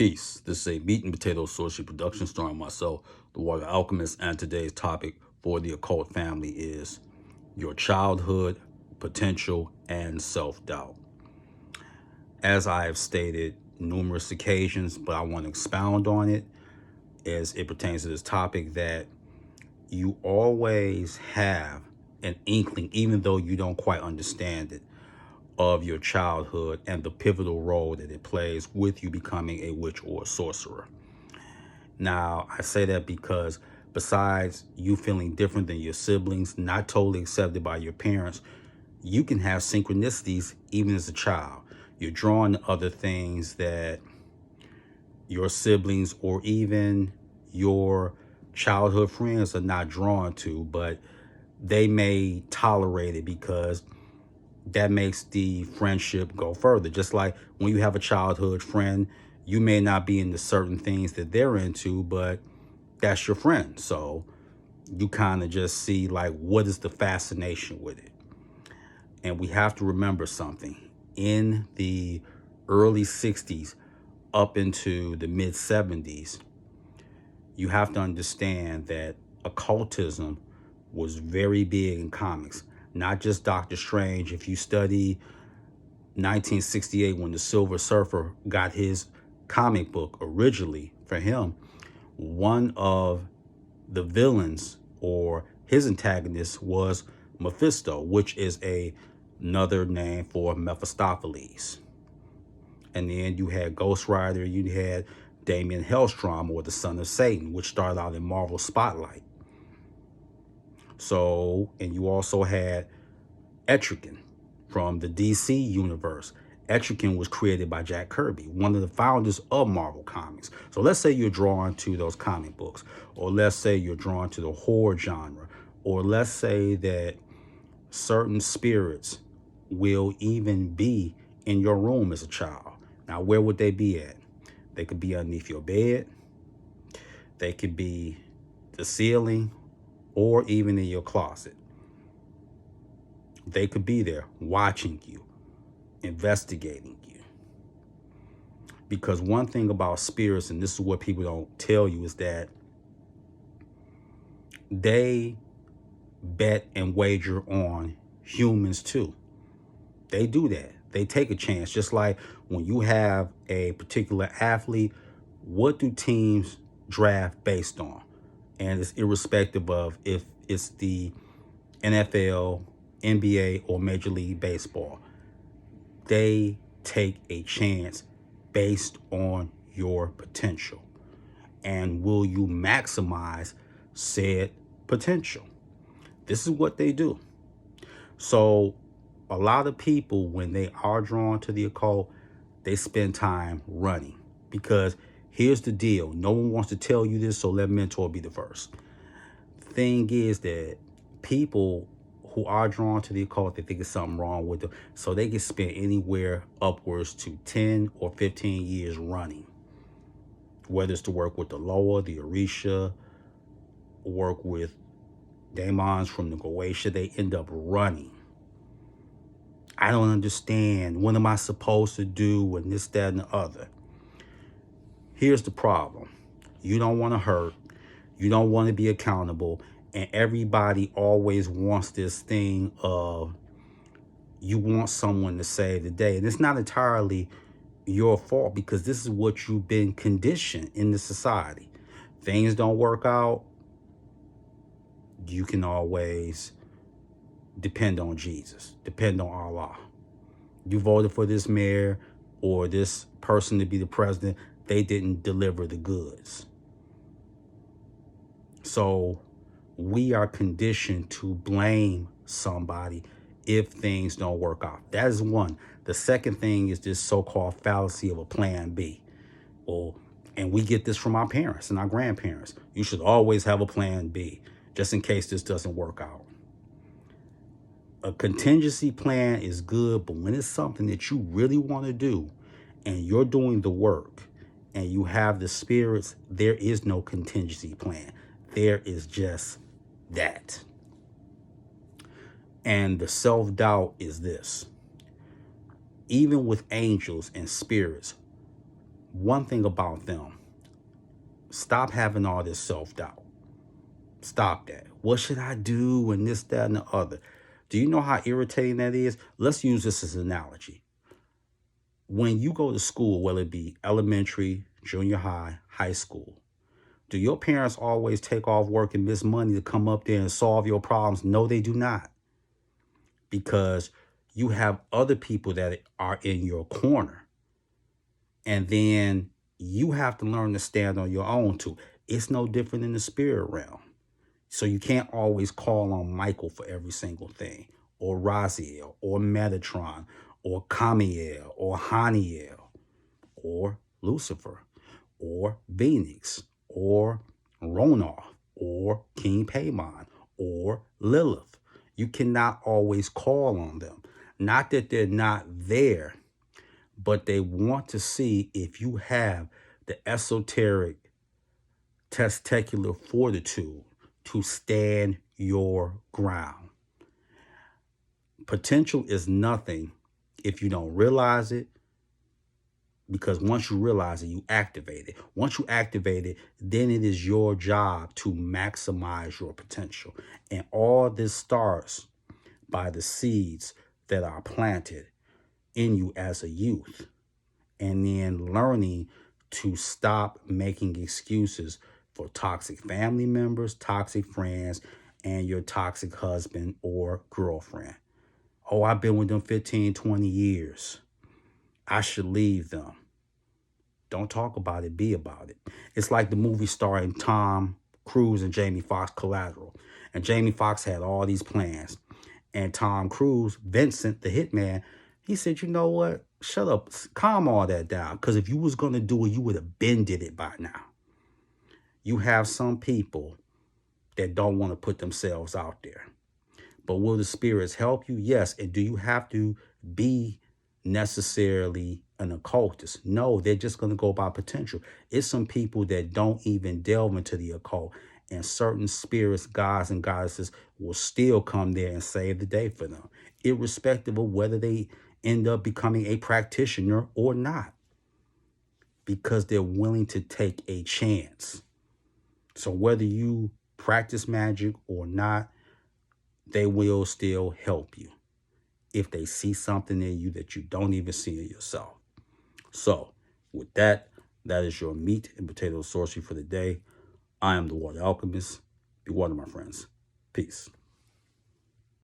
Peace. This is a meat and potato sorcery production starring myself, the Water Alchemist, and today's topic for the occult family is your childhood, potential, and self-doubt. As I have stated numerous occasions, but I want to expound on it as it pertains to this topic, that you always have an inkling, even though you don't quite understand it, of your childhood and the pivotal role that it plays with you becoming a witch or a sorcerer. Now, I say that because besides you feeling different than your siblings, not totally accepted by your parents, you can have synchronicities even as a child. You're drawn to other things that your siblings or even your childhood friends are not drawn to, but they may tolerate it because that makes the friendship go further. Just like when you have a childhood friend, you may not be into certain things that they're into, but that's your friend. So you kind of just see like, what is the fascination with it? And we have to remember something. In the early 60s up into the mid 70s, you have to understand that occultism was very big in comics. Not just Doctor Strange. If you study 1968, when the Silver Surfer got his comic book originally for him, one of the villains or his antagonist was Mephisto, which is another name for Mephistopheles. And then you had Ghost Rider, you had Damien Hellstrom, or the Son of Satan, which started out in Marvel Spotlight. So, and you also had Etrigan from the DC universe. Etrigan was created by Jack Kirby, one of the founders of Marvel Comics. So let's say you're drawn to those comic books, or let's say you're drawn to the horror genre, or let's say that certain spirits will even be in your room as a child. Now, where would they be at? They could be underneath your bed. They could be the ceiling, or even in your closet. They could be there watching you, investigating you. Because one thing about spirits, and this is what people don't tell you, is that they bet and wager on humans too. They do that. They take a chance. Just like when you have a particular athlete, what do teams draft based on? And it's irrespective of if it's the NFL, NBA, or Major League Baseball. They take a chance based on your potential. And will you maximize said potential? This is what they do. So a lot of people, when they are drawn to the occult, they spend time running. Because here's the deal. No one wants to tell you this, so let mentor be the first. The thing is that people who are drawn to the occult, they think there's something wrong with them. So they can spend anywhere upwards to 10 or 15 years running. Whether it's to work with the Loa, the Orisha, work with demons from the Goetia, they end up running. I don't understand. What am I supposed to do? And this, that, and the other. Here's the problem. You don't want to hurt. You don't want to be accountable. And everybody always wants this thing of, you want someone to save the day. And it's not entirely your fault, because this is what you've been conditioned in the society. Things don't work out, you can always depend on Jesus, depend on Allah. You voted for this mayor or this person to be the president, they didn't deliver the goods. So we are conditioned to blame somebody if things don't work out. That is one. The second thing is this so-called fallacy of a plan B. Well, and we get this from our parents and our grandparents. You should always have a plan B, just in case this doesn't work out. A contingency plan is good, but when it's something that you really want to do and you're doing the work and you have the spirits, there is no contingency plan. There is just that. And the self-doubt is this. Even with angels and spirits, one thing about them, stop having all this self-doubt. Stop that. What should I do? And this, that, and the other. Do you know how irritating that is? Let's use this as an analogy. When you go to school, whether it be elementary, junior high, high school, do your parents always take off work and miss money to come up there and solve your problems? No, they do not. Because you have other people that are in your corner. And then you have to learn to stand on your own too. It's no different in the spirit realm. So you can't always call on Michael for every single thing, or Raziel, or Metatron, or Kamiel, or Haniel, or Lucifer, or Phoenix, or Ronoth, or King Paimon, or Lilith. You cannot always call on them. Not that they're not there, but they want to see if you have the esoteric testicular fortitude to stand your ground. Potential is nothing if you don't realize it, because once you realize it, you activate it. Once you activate it, then it is your job to maximize your potential. And all this starts by the seeds that are planted in you as a youth, and then learning to stop making excuses for toxic family members, toxic friends, and your toxic husband or girlfriend. Oh, I've been with them 15, 20 years. I should leave them. Don't talk about it, be about it. It's like the movie starring Tom Cruise and Jamie Foxx, Collateral. And Jamie Foxx had all these plans. And Tom Cruise, Vincent, the hitman, he said, you know what? Shut up. Calm all that down. Because if you was going to do it, you would have been did it by now. You have some people that don't want to put themselves out there. But will the spirits help you? Yes. And do you have to be necessarily an occultist? No, they're just going to go by potential. It's some people that don't even delve into the occult, and certain spirits, gods, and goddesses will still come there and save the day for them, irrespective of whether they end up becoming a practitioner or not, because they're willing to take a chance. So whether you practice magic or not, they will still help you if they see something in you that you don't even see in yourself. So with that, that is your meat and potato sorcery for the day. I am the Water Alchemist. Be water, my friends. Peace.